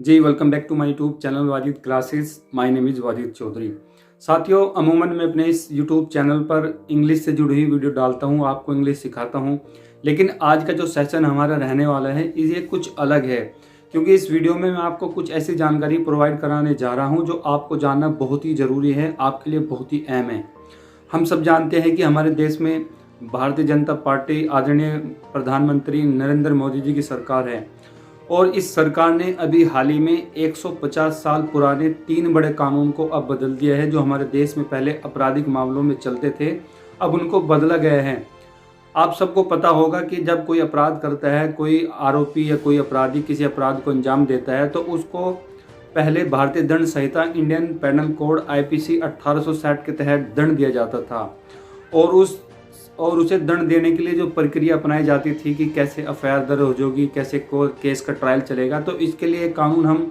Ji welcome back to my YouTube channel Wajid classes. My name is Wajid Chaudhary. साथियों, अमूमन मैं अपने इस यूट्यूब चैनल पर इंग्लिश से जुड़ी हुई वीडियो डालता हूं, आपको इंग्लिश सिखाता हूं। लेकिन आज का जो सेशन हमारा रहने वाला है ये कुछ अलग है, क्योंकि इस वीडियो में मैं आपको कुछ ऐसी जानकारी प्रोवाइड कराने जा रहा हूँ जो आपको जानना बहुत ही ज़रूरी है, आपके लिए बहुत ही अहम है। हम सब जानते हैं कि हमारे देश में भारतीय जनता पार्टी आदरणीय प्रधानमंत्री नरेंद्र मोदी जी की सरकार है, और इस सरकार ने अभी हाल ही में 150 साल पुराने 3 बड़े कानून को अब बदल दिया है। जो हमारे देश में पहले आपराधिक मामलों में चलते थे, अब उनको बदला गया है। आप सबको पता होगा कि जब कोई अपराध करता है, कोई आरोपी या कोई अपराधी किसी अपराध को अंजाम देता है, तो उसको पहले भारतीय दंड संहिता इंडियन पेनल कोड आईपीसी 1860 के तहत दंड दिया जाता था। और उसे दंड देने के लिए जो प्रक्रिया अपनाई जाती थी कि कैसे एफआईआर दर्ज होगी, कैसे केस का ट्रायल चलेगा, तो इसके लिए एक कानून हम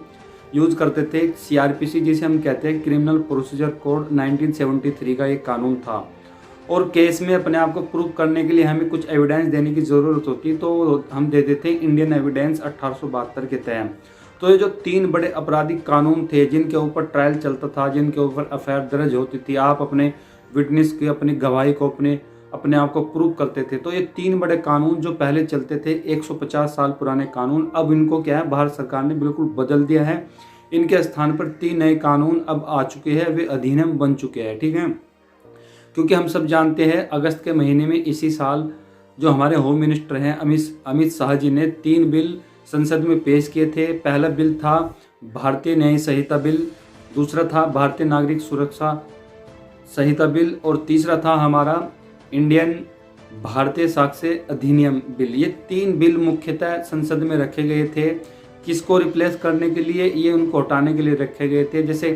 यूज़ करते थे, सीआरपीसी जिसे हम कहते हैं, क्रिमिनल प्रोसीजर कोड 1973 का एक कानून था। और केस में अपने आप को प्रूव करने के लिए हमें कुछ एविडेंस देने की ज़रूरत होती, तो हम दे देते इंडियन एविडेंस 1872 के तहत। तो ये जो 3 बड़े आपराधिक कानून थे जिनके ऊपर ट्रायल चलता था, जिनके ऊपर एफआईआर दर्ज होती थी, आप अपने विटनेस की अपनी गवाही को अपने आप को प्रूव करते थे। तो ये 3 बड़े कानून जो पहले चलते थे, 150 साल पुराने कानून, अब इनको क्या है, भारत सरकार ने बिल्कुल बदल दिया है। इनके स्थान पर 3 नए कानून अब आ चुके हैं, वे अधिनियम बन चुके हैं। ठीक है, क्योंकि हम सब जानते हैं अगस्त के महीने में इसी साल जो हमारे होम मिनिस्टर हैं अमित शाह जी ने 3 बिल संसद में पेश किए थे। पहला बिल था भारतीय न्याय संहिता बिल, दूसरा था भारतीय नागरिक सुरक्षा संहिता बिल, और तीसरा था हमारा इंडियन भारतीय साक्ष्य अधिनियम बिल। ये 3 बिल मुख्यतः संसद में रखे गए थे। किसको रिप्लेस करने के लिए? ये उनको हटाने के लिए रखे गए थे। जैसे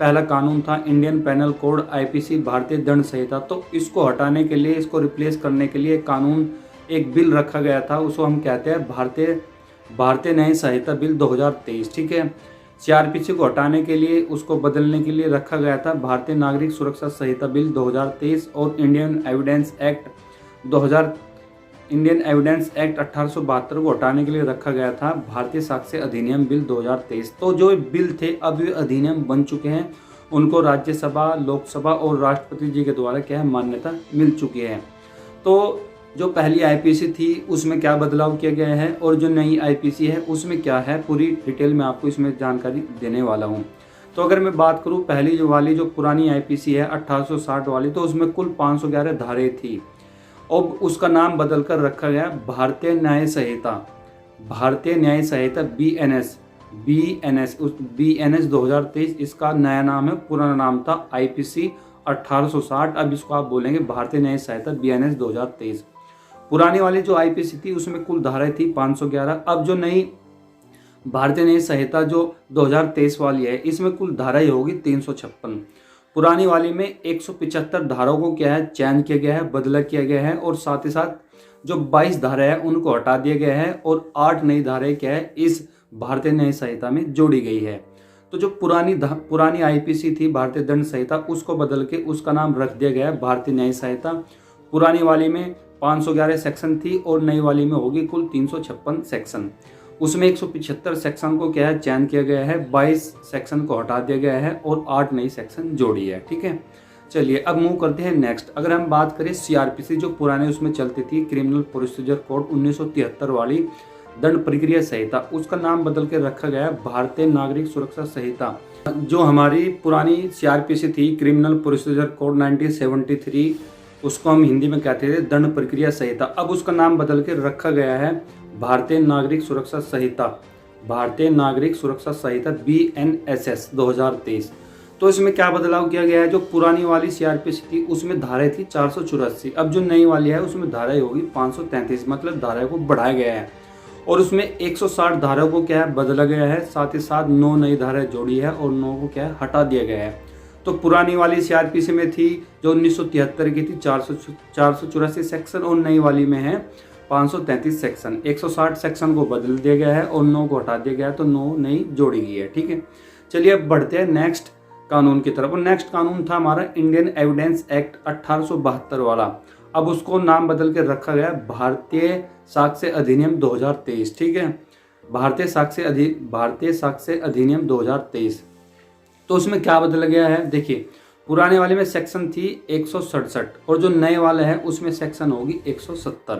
पहला कानून था इंडियन पेनल कोड आईपीसी भारतीय दंड संहिता, तो इसको हटाने के लिए, इसको रिप्लेस करने के लिए कानून एक बिल रखा गया था, उसको हम कहते हैं भारतीय न्याय संहिता बिल 2023। ठीक है, सीआरपीसी को हटाने के लिए, उसको बदलने के लिए रखा गया था भारतीय नागरिक सुरक्षा संहिता बिल 2023, और इंडियन एविडेंस एक्ट 1872 को हटाने के लिए रखा गया था भारतीय साक्ष्य अधिनियम बिल 2023। तो जो बिल थे अब ये अधिनियम बन चुके हैं, उनको राज्यसभा, लोकसभा और राष्ट्रपति जी के द्वारा क्या है, मान्यता मिल चुकी है। तो जो पहली आईपीसी थी उसमें क्या बदलाव किया गया है, और जो नई आईपीसी है उसमें क्या है, पूरी डिटेल में आपको इसमें जानकारी देने वाला हूं। तो अगर मैं बात करूं पहली जो पुरानी आईपीसी है 1860 वाली, तो उसमें कुल 511 धाराएं थी, और उसका नाम बदलकर रखा गया भारतीय न्याय संहिता बीएनएस 2023। इसका नया नाम है, पुराना नाम था आईपीसी 1860। अब इसको आप बोलेंगे भारतीय न्याय संहिता बीएनएस 2023। पुरानी वाली जो आईपीसी थी उसमें कुल धाराएं थी 511। अब जो नई भारतीय न्याय संहिता जो 2023 वाली है, इसमें कुल धाराएं होगी 356। पुरानी वाली में 175 धाराओं को क्या है, चयन किया गया है, बदला किया गया है, और साथ ही साथ जो 22 धाराएं है उनको हटा दिया गया है, और 8 नई धाराएं क्या है, इस भारतीय न्याय संहिता में जोड़ी गई है। तो जो पुरानी आईपीसी थी भारतीय दंड संहिता, उसको बदल के उसका नाम रख दिया गया है भारतीय न्याय संहिता। पुरानी वाली में 511 सेक्शन थी, और नई वाली में होगी कुल 356 सेक्शन। उसमें 175 सेक्शन को क्या है, चयन किया गया है, 22 सेक्शन को हटा दिया गया है, और 8 नई सेक्शन जोड़ी है। ठीक है, चलिए अब मूव करते हैं नेक्स्ट। अगर हम बात करें सीआरपीसी जो पुराने उसमें चलती थी, क्रिमिनल प्रोसीजर कोड 1973 वाली दंड प्रक्रिया संहिता, उसका नाम बदल के रखा गया भारतीय नागरिक सुरक्षा संहिता। जो हमारी पुरानी सीआरपीसी थी, क्रिमिनल प्रोसीजर कोड 1973, उसको हम हिंदी में कहते थे दंड प्रक्रिया संहिता। अब उसका नाम बदल के रखा गया है भारतीय नागरिक सुरक्षा संहिता बीएनएसएस 2023। तो इसमें क्या बदलाव किया गया है, जो पुरानी वाली सीआरपीसी थी उसमें धाराएं थी 484, अब जो नई वाली है उसमें धाराएं होगी 533, मतलब धाराएं को बढ़ाया गया है, और उसमें 160 धाराओं को क्या है, बदला गया है, साथ ही साथ 9 नई धाराएं जोड़ी है, और 9 को क्या है, हटा दिया गया है। तो पुरानी वाली सीआरपीसी में थी जो 1973 की थी 484 सेक्शन, और नई वाली में है 533 सेक्शन। 160 सेक्शन को बदल दिया गया है, और 9 को हटा दिया गया है, तो 9 नई जोड़ी गई है। ठीक है, चलिए अब बढ़ते हैं नेक्स्ट कानून की तरफ। और नेक्स्ट कानून था हमारा इंडियन एविडेंस एक्ट 1872 वाला। अब उसको नाम बदल के रखा गया भारतीय साक्ष्य अधिनियम 2023। ठीक है, भारतीय साक्ष्य अधिनियम 2023। तो उसमें क्या बदल गया है, देखिए पुराने वाले में सेक्शन थी 167 और जो नए वाला है उसमें सेक्शन होगी 170,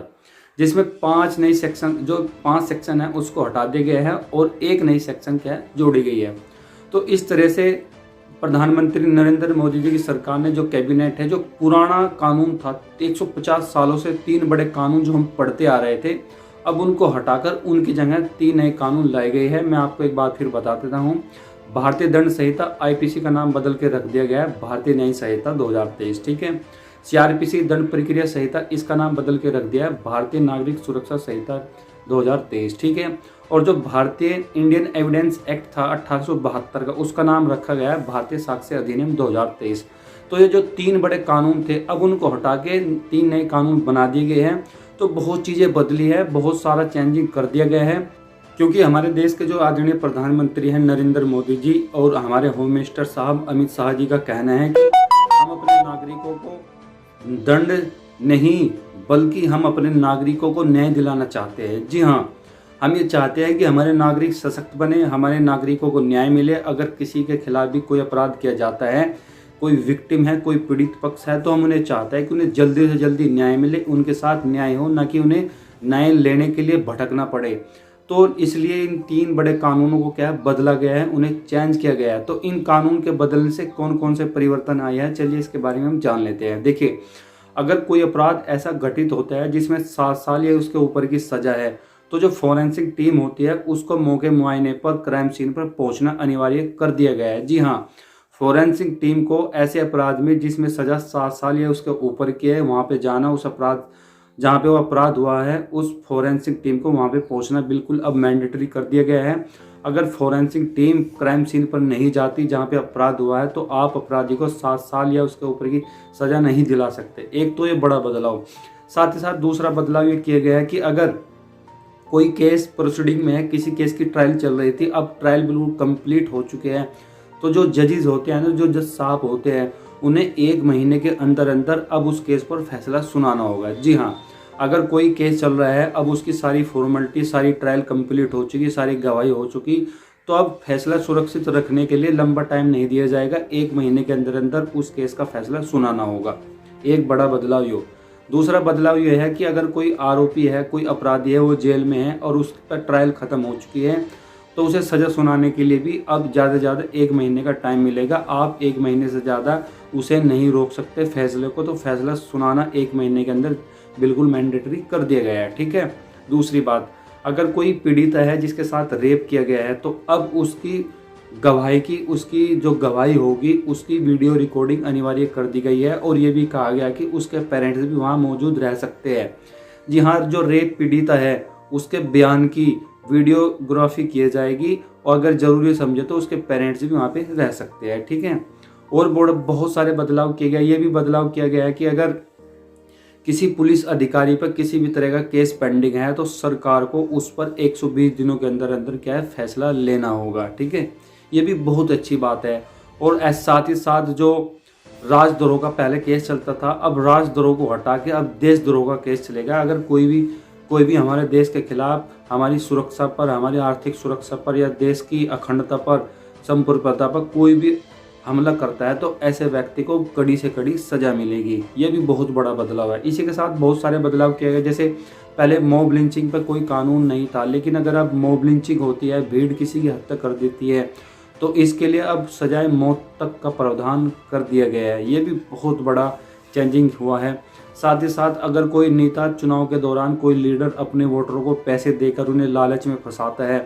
जिसमें 5 सेक्शन है उसको हटा दिया गया है और एक नई सेक्शन क्या है जोड़ी गई है। तो इस तरह से प्रधानमंत्री नरेंद्र मोदी जी की सरकार ने जो कैबिनेट है, जो पुराना कानून था 150 सालों से 3 बड़े कानून जो हम पढ़ते आ रहे थे, अब उनको हटाकर उनकी जगह 3 नए कानून लाए गए हैं। मैं आपको एक बार फिर बता देता हूँ। भारतीय दंड संहिता आईपीसी का नाम बदल के रख दिया गया है भारतीय न्याय संहिता 2023, ठीक है। सीआरपीसी दंड प्रक्रिया संहिता, इसका नाम बदल के रख दिया है भारतीय नागरिक सुरक्षा संहिता 2023, ठीक है। और जो भारतीय इंडियन एविडेंस एक्ट था 1872 का, उसका नाम रखा गया है भारतीय साक्ष्य अधिनियम 2023। तो ये जो 3 बड़े कानून थे अब उनको हटा के 3 नए कानून बना दिए गए हैं। तो बहुत चीज़ें बदली है, बहुत सारा चेंजिंग कर दिया गया है, क्योंकि हमारे देश के जो आदरणीय प्रधानमंत्री हैं नरेंद्र मोदी जी और हमारे होम मिनिस्टर साहब अमित शाह जी का कहना है कि हम अपने नागरिकों को दंड नहीं बल्कि हम अपने नागरिकों को न्याय दिलाना चाहते हैं। जी हाँ, हम ये चाहते हैं कि हमारे नागरिक सशक्त बने, हमारे नागरिकों को न्याय मिले। अगर किसी के खिलाफ भी कोई अपराध किया जाता है, कोई विक्टिम है, कोई पीड़ित पक्ष है, तो हम उन्हें चाहते हैं कि उन्हें जल्दी से जल्दी न्याय मिले, उनके साथ न्याय हो, ना कि उन्हें न्याय लेने के लिए भटकना पड़े। तो इसलिए इन 3 बड़े कानूनों को क्या है बदला गया है, उन्हें चेंज किया गया है। तो इन कानून के बदलने से कौन कौन से परिवर्तन आए हैं, चलिए इसके बारे में हम जान लेते हैं। देखिए, अगर कोई अपराध ऐसा घटित होता है जिसमें 7 साल या उसके ऊपर की सजा है, तो जो फॉरेंसिक टीम होती है उसको मौके मुआयने पर क्राइम सीन पर पहुंचना अनिवार्य कर दिया गया है। जी हाँ, फॉरेंसिक टीम को ऐसे अपराध में जिसमें सजा 7 साल या उसके ऊपर की है, वहां पे जाना, उस अपराध जहाँ पे वो अपराध हुआ है उस फॉरेंसिक टीम को वहाँ पे पहुँचना बिल्कुल अब मैंडेटरी कर दिया गया है। अगर फॉरेंसिक टीम क्राइम सीन पर नहीं जाती जहाँ पे अपराध हुआ है, तो आप अपराधी को 7 साल या उसके ऊपर की सज़ा नहीं दिला सकते। एक तो ये बड़ा बदलाव। साथ ही साथ दूसरा बदलाव ये किया गया है कि अगर कोई केस प्रोसीडिंग में है, किसी केस की ट्रायल चल रही थी, अब ट्रायल बिल्कुल कंप्लीट हो चुके हैं, तो जो जजेस होते हैं ना, जो जज साहब होते हैं, उन्हें 1 महीने के अंदर अंदर अब उस केस पर फैसला सुनाना होगा। जी हाँ, अगर कोई केस चल रहा है, अब उसकी सारी फॉर्मेलिटी, सारी ट्रायल कंप्लीट हो चुकी, सारी गवाही हो चुकी, तो अब फैसला सुरक्षित रखने के लिए लंबा टाइम नहीं दिया जाएगा, 1 महीने के अंदर अंदर उस केस का फैसला सुनाना होगा। एक बड़ा बदलाव ये। दूसरा बदलाव ये है कि अगर कोई आरोपी है, कोई अपराधी है, वो जेल में है और उसका ट्रायल खत्म हो चुकी है, तो उसे सज़ा सुनाने के लिए भी अब ज़्यादा से ज़्यादा 1 महीने का टाइम मिलेगा। आप 1 महीने से ज़्यादा उसे नहीं रोक सकते फैसले को, तो फैसला सुनाना 1 महीने के अंदर बिल्कुल मैंडेटरी कर दिया गया है, ठीक है। दूसरी बात, अगर कोई पीड़ित है जिसके साथ रेप किया गया है, तो अब उसकी जो गवाही होगी उसकी वीडियो रिकॉर्डिंग अनिवार्य कर दी गई है और ये भी कहा गया कि उसके पेरेंट्स भी वहाँ मौजूद रह सकते हैं। जी हाँ, जो रेप पीड़िता है उसके बयान की वीडियोग्राफी की जाएगी और अगर ज़रूरी समझे तो उसके पेरेंट्स भी वहाँ पे रह सकते हैं, ठीक है। और बहुत सारे बदलाव किए गए। ये भी बदलाव किया गया है कि अगर किसी पुलिस अधिकारी पर किसी भी तरह का केस पेंडिंग है, तो सरकार को उस पर 120 दिनों के अंदर अंदर क्या है फैसला लेना होगा, ठीक है। ये भी बहुत अच्छी बात है। और साथ ही साथ जो राजद्रोह का पहले केस चलता था, अब राजद्रोह को हटा के अब देशद्रोह का केस चलेगा। अगर कोई भी हमारे देश के खिलाफ, हमारी सुरक्षा पर, हमारी आर्थिक सुरक्षा पर या देश की अखंडता पर, संप्रभुता पर कोई भी हमला करता है, तो ऐसे व्यक्ति को कड़ी से कड़ी सजा मिलेगी। ये भी बहुत बड़ा बदलाव है। इसी के साथ बहुत सारे बदलाव किए गए, जैसे पहले मॉब लिंचिंग पर कोई कानून नहीं था, लेकिन अगर अब मॉब लिंचिंग होती है, भीड़ किसी की हत्या कर देती है, तो इसके लिए अब सजाए मौत तक का प्रावधान कर दिया गया है। ये भी बहुत बड़ा चेंजिंग हुआ है। साथ ही साथ अगर कोई नेता चुनाव के दौरान, कोई लीडर अपने वोटरों को पैसे देकर उन्हें लालच में फंसाता है,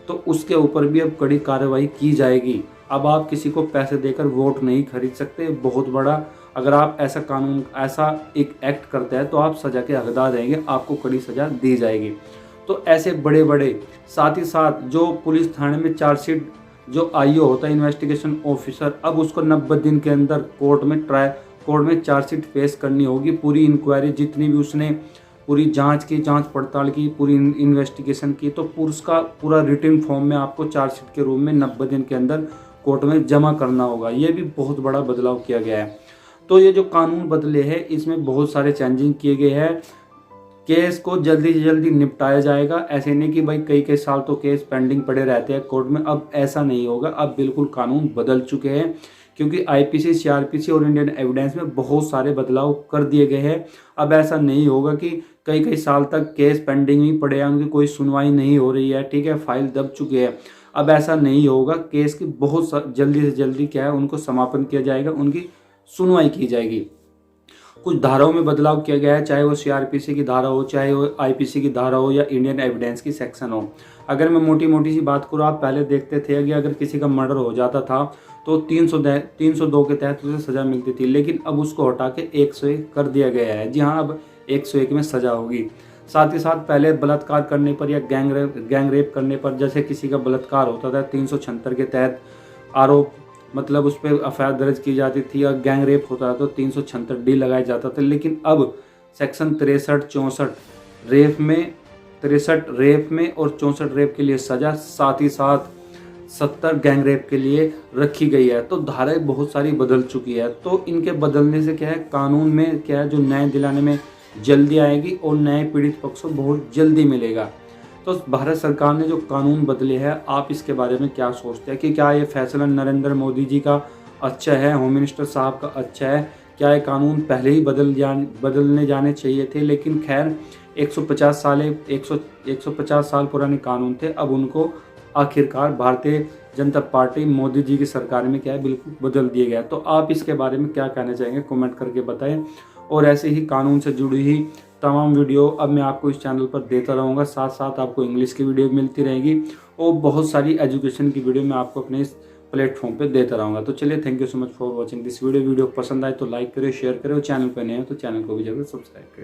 तो उसके ऊपर भी अब कड़ी कार्रवाई की जाएगी। अब आप किसी को पैसे देकर वोट नहीं खरीद सकते। बहुत बड़ा, अगर आप ऐसा एक एक्ट करते हैं तो आप सज़ा के हकदार रहेंगे, आपको कड़ी सज़ा दी जाएगी। तो ऐसे बड़े साथ ही साथ जो पुलिस थाने में चार्जशीट जो आईओ होता है, इन्वेस्टिगेशन ऑफिसर, अब उसको 90 दिन के अंदर कोर्ट में चार्जशीट पेश करनी होगी। पूरी इंक्वायरी जितनी भी उसने पूरी जांच पड़ताल की, पूरी इन्वेस्टिगेशन की, तो उसका पूरा रिटन फॉर्म में आपको चार्जशीट के रूप में 90 दिन के अंदर कोर्ट में जमा करना होगा। ये भी बहुत बड़ा बदलाव किया गया है। तो ये जो कानून बदले हैं, इसमें बहुत सारे चेंजिंग किए गए हैं केस को जल्दी से जल्दी निपटाया जाएगा। ऐसे नहीं कि भाई कई कई साल तो केस पेंडिंग पड़े रहते हैं कोर्ट में, अब ऐसा नहीं होगा। अब बिल्कुल कानून बदल चुके हैं, क्योंकि आईपीसी, सीआरपीसी और इंडियन एविडेंस में बहुत सारे बदलाव कर दिए गए हैं। अब ऐसा नहीं होगा कि कई कई साल तक केस पेंडिंग ही पड़े हैं, उनकी कोई सुनवाई नहीं हो रही है, ठीक है, फाइल दब चुकी है। अब ऐसा नहीं होगा, केस की बहुत जल्दी से जल्दी क्या है उनको समापन किया जाएगा, उनकी सुनवाई की जाएगी। कुछ धाराओं में बदलाव किया गया है, चाहे वो सीआरपीसी की धारा हो, चाहे वो आईपीसी की धारा हो या इंडियन एविडेंस की सेक्शन हो। अगर मैं मोटी मोटी सी बात करूँ, आप पहले देखते थे कि अगर किसी का मर्डर हो जाता था तो 302 के तहत उसे सज़ा मिलती थी, लेकिन अब उसको हटा के 101 कर दिया गया है। जी हाँ, अब 101 में सज़ा होगी। साथ ही साथ पहले बलात्कार करने पर या गैंग रेप करने पर, जैसे किसी का बलात्कार होता था 376 के तहत आरोप, मतलब उस पर एफआईआर दर्ज की जाती थी, और गैंग रेप होता था तो 376D लगाया जाता था। लेकिन अब सेक्शन 63-64 रेप में और 64 रेप के लिए सजा, साथ ही साथ 70 गैंग रेप के लिए रखी गई है। तो धाराएं बहुत सारी बदल चुकी है। तो इनके बदलने से क्या है, कानून में क्या है, जो न्याय दिलाने में जल्दी आएगी और न्याय पीड़ित पक्ष को बहुत जल्दी मिलेगा। तो भारत सरकार ने जो कानून बदले हैं, आप इसके बारे में क्या सोचते हैं कि क्या ये फैसला नरेंद्र मोदी जी का अच्छा है, होम मिनिस्टर साहब का अच्छा है? क्या ये कानून पहले ही बदलने जाने चाहिए थे? लेकिन खैर 150 साल पुराने कानून थे, अब उनको आखिरकार भारतीय जनता पार्टी मोदी जी की सरकार में क्या है बिल्कुल बदल दिए गया। तो आप इसके बारे में क्या कहना चाहेंगे, कमेंट करके बताएं। और ऐसे ही कानून से जुड़ी ही तमाम वीडियो अब मैं आपको इस चैनल पर देता रहूँगा। साथ साथ आपको इंग्लिश की वीडियो मिलती रहेगी और बहुत सारी एजुकेशन की वीडियो मैं आपको अपने इस प्लेटफॉर्म पे देता रहूँगा। तो चलिए, thank you so much for watching this video. Video पसंद आए तो लाइक करें, शेयर करें, और चैनल पर नए हो तो चैनल को भी जरूर सब्सक्राइब करें।